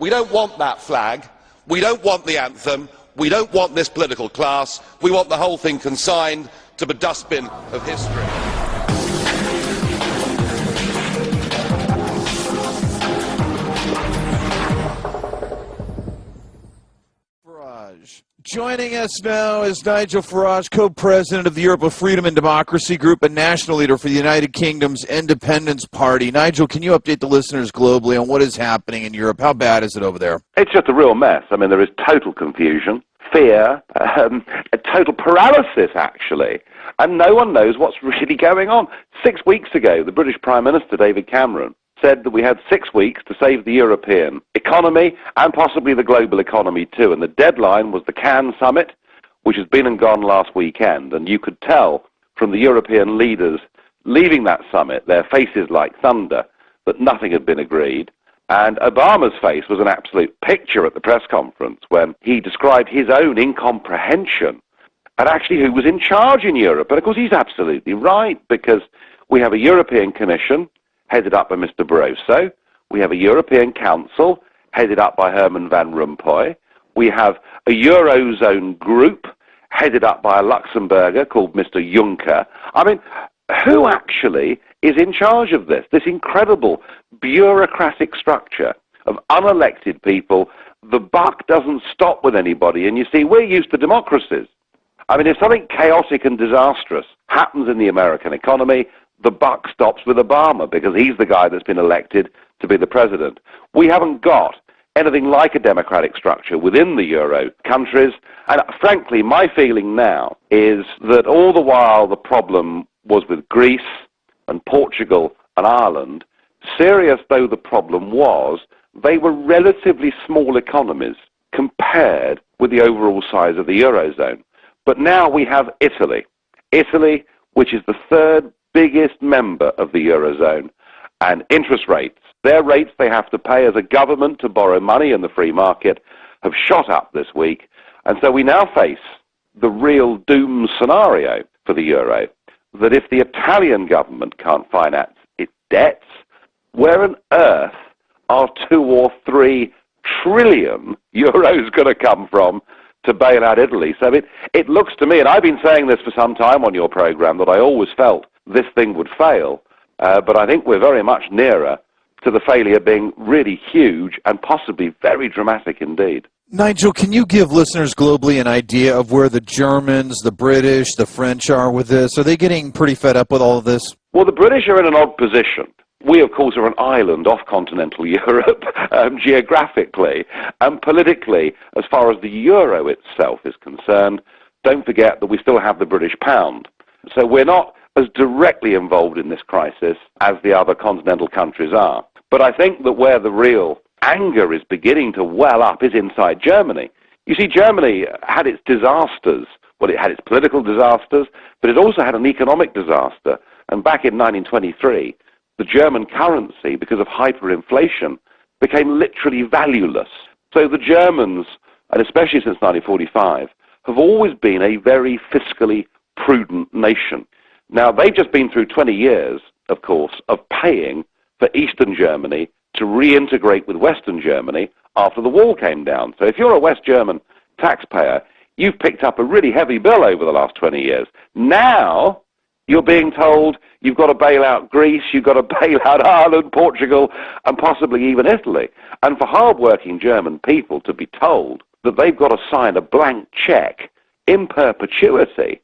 We don't want that flag. We don't want the anthem. We don't want this political class. We want the whole thing consigned to the dustbin of history. Farage. Joining us now is Nigel Farage, co-president of the Europe of Freedom and Democracy Group and national leader for the United Kingdom's Independence Party. Nigel, can you update the listeners globally on what is happening in Europe? How bad is it over there? It's just a real mess. I mean, there is total confusion, fear, a total paralysis, actually, and no one knows what's really going on. 6 weeks ago, the British Prime Minister, David Cameron, said that we had 6 weeks to save the European economy and possibly the global economy too. And the deadline was the Cannes summit, which has been and gone last weekend. And you could tell from the European leaders leaving that summit, their faces like thunder, that nothing had been agreed. And Obama's face was an absolute picture at the press conference when he described his own incomprehension at actually who was in charge in Europe. And of course he's absolutely right, because we have a European Commission headed up by Mr. Barroso. We have a European Council headed up by Herman Van Rompuy. We have a Eurozone group headed up by a Luxembourger called Mr. Juncker. I mean, who actually is in charge of this incredible bureaucratic structure of unelected people? The buck doesn't stop with anybody. And you see, we're used to democracies. I mean, if something chaotic and disastrous happens in the American economy, the buck stops with Obama because he's the guy that's been elected to be the president. We haven't got anything like a democratic structure within the Euro countries. And frankly, my feeling now is that all the while the problem was with Greece and Portugal and Ireland, serious though the problem was, they were relatively small economies compared with the overall size of the Eurozone. But now we have Italy, which is the third biggest member of the Eurozone, and interest rates, their rates they have to pay as a government to borrow money in the free market, have shot up this week. And so we now face the real doom scenario for the euro, that if the Italian government can't finance its debts, where on earth are 2 or 3 trillion euros going to come from to bail out Italy? So it looks to me, and I've been saying this for some time on your program, that I always felt this thing would fail, but I think we're very much nearer to the failure being really huge and possibly very dramatic indeed. Nigel, can you give listeners globally an idea of where the Germans, the British, the French are with this? Are they getting pretty fed up with all of this? Well, the British are in an odd position. We, of course, are an island off continental Europe, geographically and politically, as far as the euro itself is concerned. Don't forget that we still have the British pound. So we're not as directly involved in this crisis as the other continental countries are. But I think that where the real anger is beginning to well up is inside Germany. You see, Germany had its disasters. Well, it had its political disasters, but it also had an economic disaster. And back in 1923, the German currency, because of hyperinflation, became literally valueless. So the Germans, and especially since 1945, have always been a very fiscally prudent nation. Now, they've just been through 20 years, of course, of paying for Eastern Germany to reintegrate with Western Germany after the wall came down. So if you're a West German taxpayer, you've picked up a really heavy bill over the last 20 years. Now, you're being told you've got to bail out Greece, you've got to bail out Ireland, Portugal, and possibly even Italy. And for hard-working German people to be told that they've got to sign a blank check in perpetuity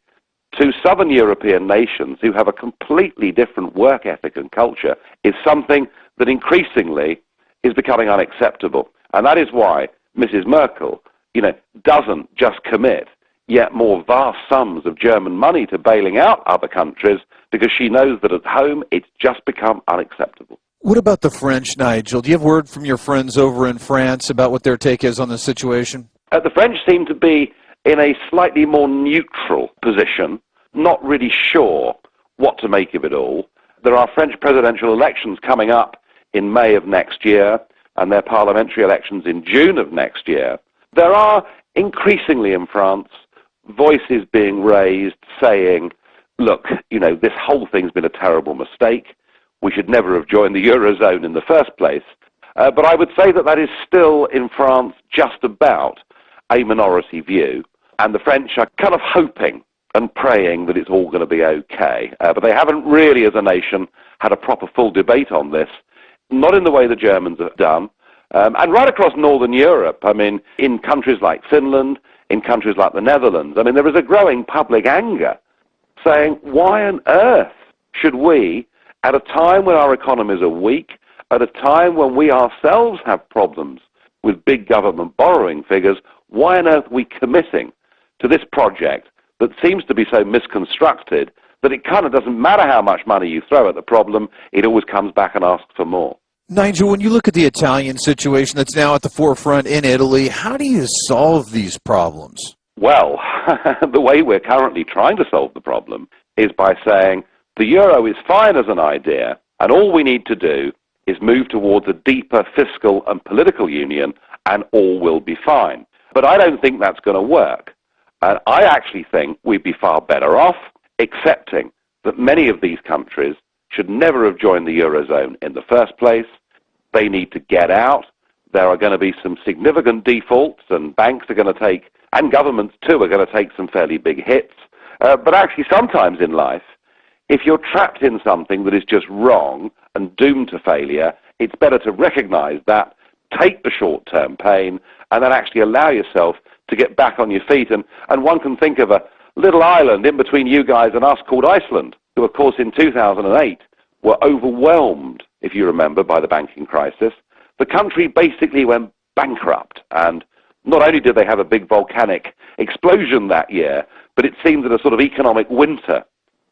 to southern European nations who have a completely different work ethic and culture is something that increasingly is becoming unacceptable. And that is why Mrs. Merkel, doesn't just commit yet more vast sums of German money to bailing out other countries, because she knows that at home it's just become unacceptable. What about the French, Nigel? Do you have word from your friends over in France about what their take is on the situation? The French seem to be in a slightly more neutral position, not really sure what to make of it all. There are French presidential elections coming up in May of next year, and their parliamentary elections in June of next year. There are increasingly in France voices being raised saying, look, this whole thing's been a terrible mistake. We should never have joined the Eurozone in the first place. But I would say that that is still, in France, just about a minority view. And the French are kind of hoping and praying that it's all going to be okay. But they haven't really, as a nation, had a proper full debate on this, not in the way the Germans have done. And right across Northern Europe, I mean, in countries like Finland, in countries like the Netherlands, I mean, there is a growing public anger saying, why on earth should we, at a time when our economies are weak, at a time when we ourselves have problems with big government borrowing figures, why on earth are we committing to this project that seems to be so misconstructed that it kind of doesn't matter how much money you throw at the problem, it always comes back and asks for more. Nigel, when you look at the Italian situation that's now at the forefront in Italy, how do you solve these problems? Well, the way we're currently trying to solve the problem is by saying the euro is fine as an idea, and all we need to do is move towards a deeper fiscal and political union, and all will be fine. But I don't think that's going to work. And I actually think we'd be far better off accepting that many of these countries should never have joined the Eurozone in the first place. They need to get out. There are going to be some significant defaults, and banks are going to take, and governments too, are going to take some fairly big hits. But actually sometimes in life, if you're trapped in something that is just wrong and doomed to failure, it's better to recognize that, take the short-term pain, and then actually allow yourself to get back on your feet. And one can think of a little island in between you guys and us called Iceland, who, of course, in 2008 were overwhelmed, if you remember, by the banking crisis. The country basically went bankrupt, and not only did they have a big volcanic explosion that year, but it seemed that a sort of economic winter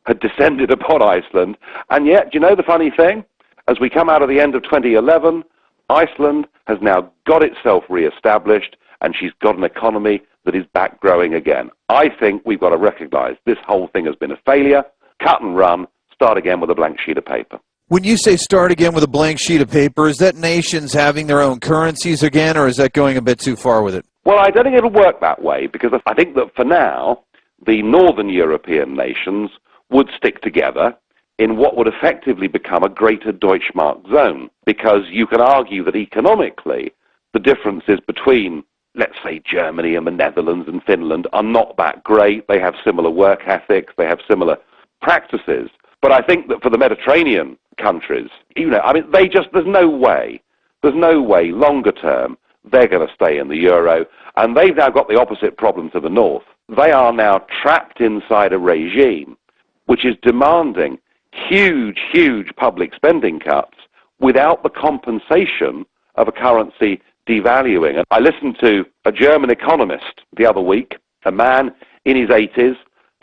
had descended upon Iceland. And yet, do you know the funny thing? As we come out of the end of 2011, Iceland has now got itself re-established, and she's got an economy that is back growing again. I think we've got to recognize this whole thing has been a failure, cut and run, start again with a blank sheet of paper. When you say start again with a blank sheet of paper, is that nations having their own currencies again, or is that going a bit too far with it? Well, I don't think it'll work that way, because I think that for now, the northern European nations would stick together in what would effectively become a greater Deutschmark zone, because you can argue that economically the differences between, let's say, Germany and the Netherlands and Finland are not that great. They have similar work ethics, they have similar practices. But I think that for the Mediterranean countries, there's no way longer term they're going to stay in the euro, and they've now got the opposite problem to the north. They are now trapped inside a regime which is demanding huge public spending cuts without the compensation of a currency devaluing. And I listened to a German economist the other week, a man in his 80s,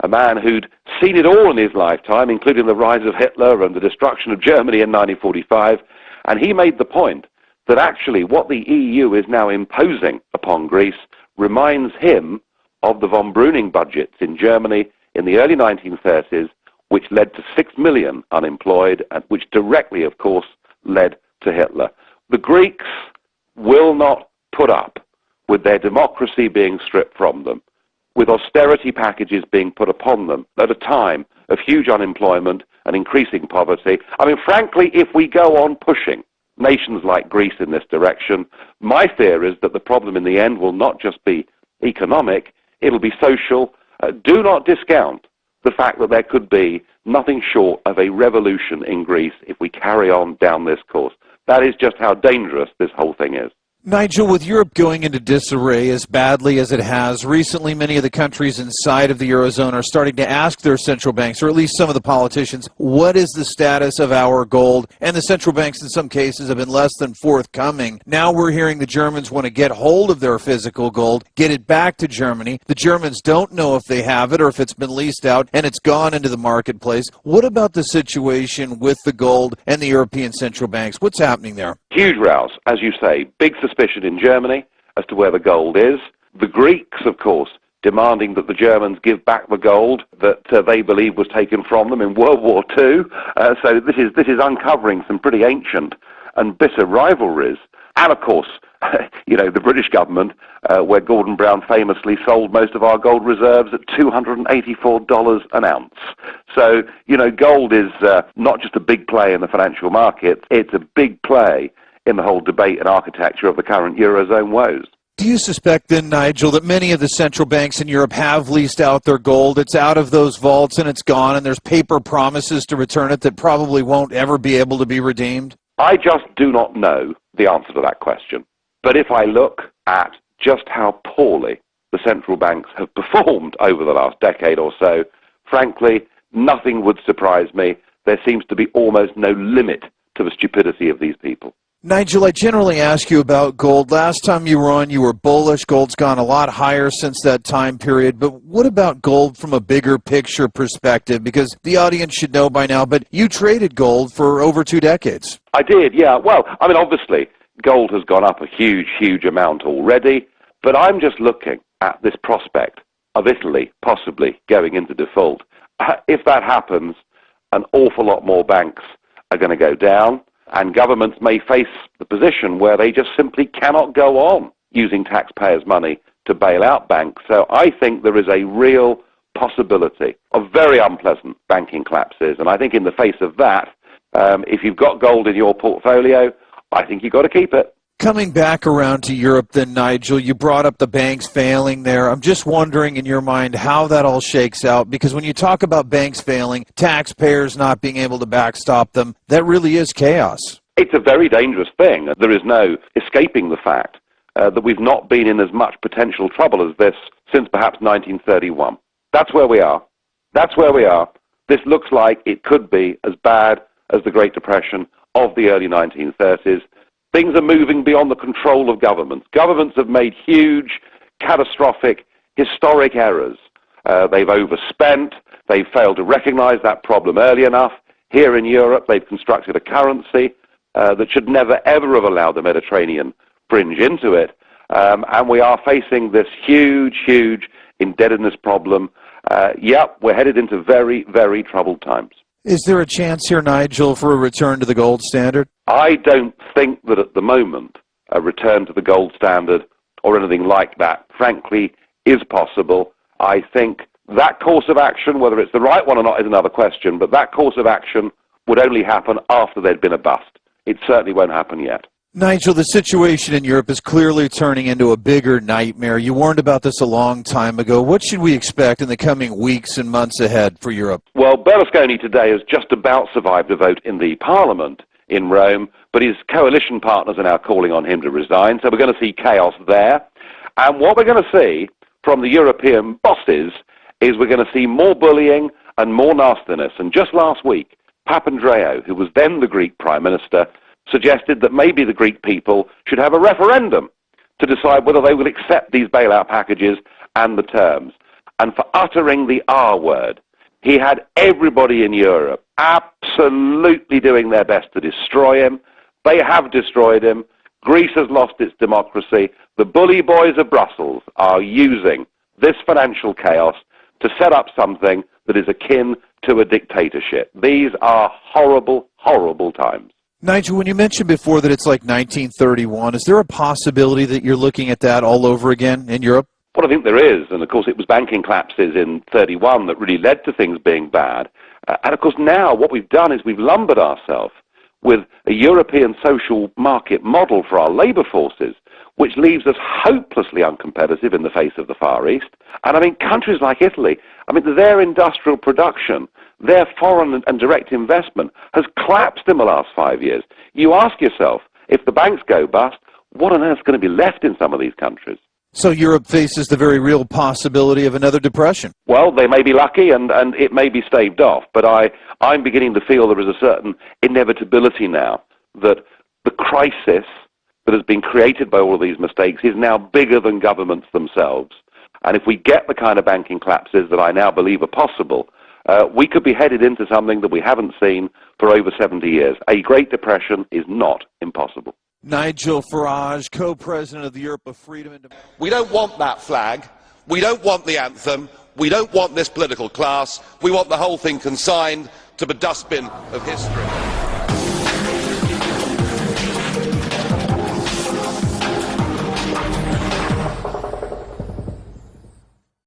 a man who'd seen it all in his lifetime, including the rise of Hitler and the destruction of Germany in 1945, and he made the point that actually what the EU is now imposing upon Greece reminds him of the von Breuning budgets in Germany in the early 1930s, which led to 6 million unemployed, and which directly, of course, led to Hitler. The Greeks will not put up with their democracy being stripped from them, with austerity packages being put upon them at a time of huge unemployment and increasing poverty. I mean, frankly, if we go on pushing nations like Greece in this direction, my fear is that the problem in the end will not just be economic, it'll be social. Do not discount the fact that there could be nothing short of a revolution in Greece if we carry on down this course. That is just how dangerous this whole thing is. Nigel, with Europe going into disarray as badly as it has, recently many of the countries inside of the Eurozone are starting to ask their central banks, or at least some of the politicians, what is the status of our gold? And the central banks in some cases have been less than forthcoming. Now we're hearing the Germans want to get hold of their physical gold, get it back to Germany. The Germans don't know if they have it or if it's been leased out and it's gone into the marketplace. What about the situation with the gold and the European central banks? What's happening there? Huge rows, as you say, big suspicion in Germany as to where the gold is. The Greeks, of course, demanding that the Germans give back the gold that they believe was taken from them in World War II. So this is uncovering some pretty ancient and bitter rivalries. And of course, the British government, where Gordon Brown famously sold most of our gold reserves at $284 an ounce. So, gold is not just a big play in the financial markets, it's a big play in the whole debate and architecture of the current Eurozone woes. Do you suspect then, Nigel, that many of the central banks in Europe have leased out their gold? It's out of those vaults and it's gone, and there's paper promises to return it that probably won't ever be able to be redeemed? I just do not know the answer to that question. But if I look at just how poorly the central banks have performed over the last decade or so, frankly, nothing would surprise me. There seems to be almost no limit to the stupidity of these people. Nigel, I generally ask you about gold. Last time you were on, you were bullish. Gold's gone a lot higher since that time period. But what about gold from a bigger picture perspective? Because the audience should know by now, but you traded gold for over 2 decades. I did, yeah. Well, I mean, obviously, gold has gone up a huge, huge amount already. But I'm just looking at this prospect of Italy possibly going into default. If that happens, an awful lot more banks are going to go down, and governments may face the position where they just simply cannot go on using taxpayers' money to bail out banks. So I think there is a real possibility of very unpleasant banking collapses. And I think in the face of that, if you've got gold in your portfolio, I think you've got to keep it. Coming back around to Europe then, Nigel, you brought up the banks failing there. I'm just wondering in your mind how that all shakes out, because when you talk about banks failing, taxpayers not being able to backstop them, that really is chaos. It's a very dangerous thing. There is no escaping the fact that we've not been in as much potential trouble as this since perhaps 1931. That's where we are. That's where we are. This looks like it could be as bad as the Great Depression of the early 1930s. Things are moving beyond the control of governments. Governments have made huge, catastrophic, historic errors. They've overspent. They've failed to recognize that problem early enough. Here in Europe, they've constructed a currency that should never, ever have allowed the Mediterranean fringe into it. And we are facing this huge, huge indebtedness problem. We're headed into very, very troubled times. Is there a chance here, Nigel, for a return to the gold standard? I don't think that at the moment a return to the gold standard or anything like that, frankly, is possible. I think that course of action, whether it's the right one or not is another question, but that course of action would only happen after there'd been a bust. It certainly won't happen yet. Nigel, the situation in Europe is clearly turning into a bigger nightmare. You warned about this a long time ago. What should we expect in the coming weeks and months ahead for Europe? Well, Berlusconi today has just about survived a vote in the Parliament in Rome, but his coalition partners are now calling on him to resign, so we're going to see chaos there. And what we're going to see from the European bosses is we're going to see more bullying and more nastiness. And just last week, Papandreou, who was then the Greek Prime Minister, suggested that maybe the Greek people should have a referendum to decide whether they will accept these bailout packages and the terms. And for uttering the R word, he had everybody in Europe absolutely doing their best to destroy him. They have destroyed him. Greece has lost its democracy. The bully boys of Brussels are using this financial chaos to set up something that is akin to a dictatorship. These are horrible, horrible times. Nigel, when you mentioned before that it's like 1931, is there a possibility that you're looking at that all over again in Europe? Well, I think there is, and of course it was banking collapses in 31 that really led to things being bad. And of course now what we've done is we've lumbered ourselves with a European social market model for our labour forces, which leaves us hopelessly uncompetitive in the face of the Far East. And I mean, countries like Italy, I mean, their industrial production, their foreign and direct investment has collapsed in the last 5 years. You ask yourself, if the banks go bust, what on earth is going to be left in some of these countries? So Europe faces the very real possibility of another depression. Well, they may be lucky and it may be staved off, but I'm beginning to feel there is a certain inevitability now that the crisis that has been created by all of these mistakes is now bigger than governments themselves. And if we get the kind of banking collapses that I now believe are possible, we could be headed into something that we haven't seen for over 70 years. A Great Depression is not impossible. Nigel Farage, co-president of the Europe of Freedom and Democracy. We don't want that flag. We don't want the anthem. We don't want this political class. We want the whole thing consigned to the dustbin of history.